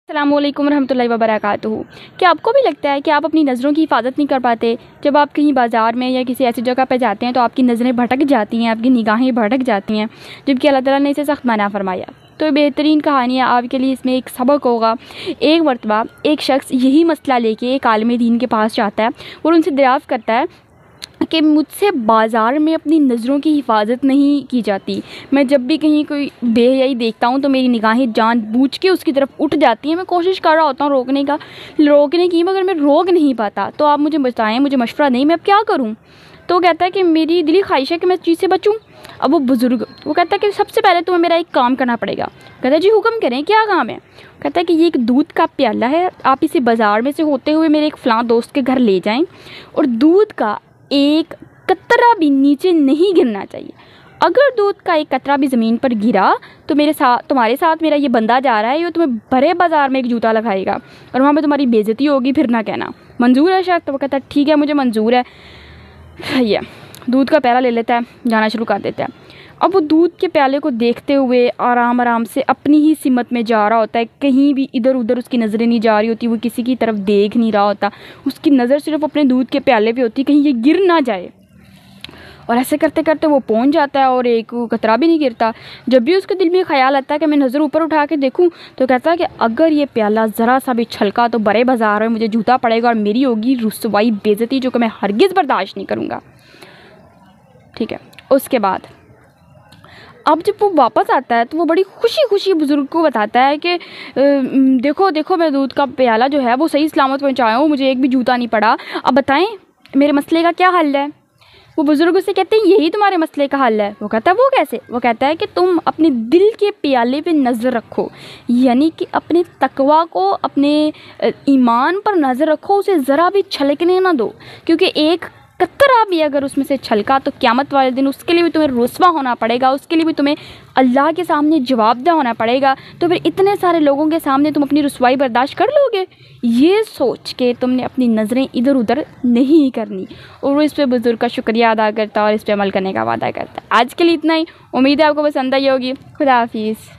अस्सलामुअलैकुम रहमतुल्लाहि वबरकातुहू। क्या आपको भी लगता है कि आप अपनी नज़रों की हिफाजत नहीं कर पाते? जब आप कहीं बाज़ार में या किसी ऐसी जगह पर जाते हैं तो आपकी नज़रें भटक जाती हैं, आपकी निगाहें भटक जाती हैं, जबकि अल्लाह ताला ने इसे सख्त मना फरमाया। तो बेहतरीन कहानी है आपके लिए, इसमें एक सबक होगा। एक मरतबा एक शख्स यही मसला लेके एक आलिम दीन के पास जाता है और उनसे दरियाफ़्त करता है कि मुझसे बाज़ार में अपनी नज़रों की हिफाजत नहीं की जाती। मैं जब भी कहीं कोई बेहयाई देखता हूँ तो मेरी निगाहें जानबूझ के उसकी तरफ उठ जाती हैं। मैं कोशिश कर रहा होता हूँ रोकने की, मगर मैं रोक नहीं पाता। तो आप मुझे बताएं, मुझे मशवरा दें, मैं अब क्या करूँ? तो कहता है कि मेरी दिली ख्वाहिश है कि मैं इस चीज़ से बचूँ। अब वो बुज़ुर्ग वो कहता है कि सबसे पहले तुम्हें मेरा एक काम करना पड़ेगा। कहता है जी हुक्म करें, क्या काम है? कहता है कि ये एक दूध का प्याला है, आप इसे बाज़ार में से होते हुए मेरे एक फ़लाँ दोस्त के घर ले जाएं और दूध का एक कतरा भी नीचे नहीं गिरना चाहिए। अगर दूध का एक कतरा भी ज़मीन पर गिरा तो तुम्हारे साथ मेरा ये बंदा जा रहा है, ये तुम्हें बड़े बाज़ार में एक जूता लगाएगा और वहाँ पे तुम्हारी बेइज्जती होगी, फिर ना कहना। मंजूर है शर्त? तो वो कहता है ठीक है, मुझे मंजूर है। ये दूध का प्याला ले लेता है, जाना शुरू कर देता है। अब वो दूध के प्याले को देखते हुए आराम आराम से अपनी ही सिमत में जा रहा होता है। कहीं भी इधर उधर उसकी नज़रें नहीं जा रही होती, वो किसी की तरफ देख नहीं रहा होता। उसकी नज़र सिर्फ अपने दूध के प्याले पे होती, कहीं ये गिर ना जाए। और ऐसे करते करते वो पहुंच जाता है और एक कतरा भी नहीं गिरता। जब भी उसके दिल में ख्याल आता है कि मैं नज़र ऊपर उठा के देखूं, तो कहता है कि अगर ये प्याला ज़रा सा भी छलका तो बड़े बाज़ार में मुझे जूता पड़ेगा और मेरी होगी रुसवाई, बेइज्जती, जो कि मैं हरगिज़ बर्दाश्त नहीं करूँगा। ठीक है, उसके बाद अब जब वो वापस आता है तो वो बड़ी खुशी खुशी बुज़ुर्ग को बताता है कि देखो देखो, मैं दूध का प्याला जो है वो सही सलामत पहुँचाया हूँ, मुझे एक भी जूता नहीं पड़ा। अब बताएं मेरे मसले का क्या हल है? वो बुज़ुर्ग उससे कहते हैं यही तुम्हारे मसले का हल है। वो कहता है वो कैसे? वो कहता है कि तुम अपने दिल के प्याले पे नज़र रखो, यानी कि अपने तकवा को, अपने ईमान पर नज़र रखो, उसे ज़रा भी छलकने ना दो, क्योंकि एक कतरा भी अगर उसमें से छलका तो क़यामत वाले दिन उसके लिए भी तुम्हें रुस्वा होना पड़ेगा, उसके लिए भी तुम्हें अल्लाह के सामने जवाबदेह होना पड़ेगा। तो फिर इतने सारे लोगों के सामने तुम अपनी रुसवाई बर्दाश्त कर लोगे? ये सोच के तुमने अपनी नज़रें इधर उधर नहीं करनी। और वो इस पर बुज़ुर्ग का शुक्रिया अदा करता और इस पर अमल करने का वादा करता। आज के लिए इतना ही। उम्मीद है आपको पसंद आई होगी। खुदा हाफिज़।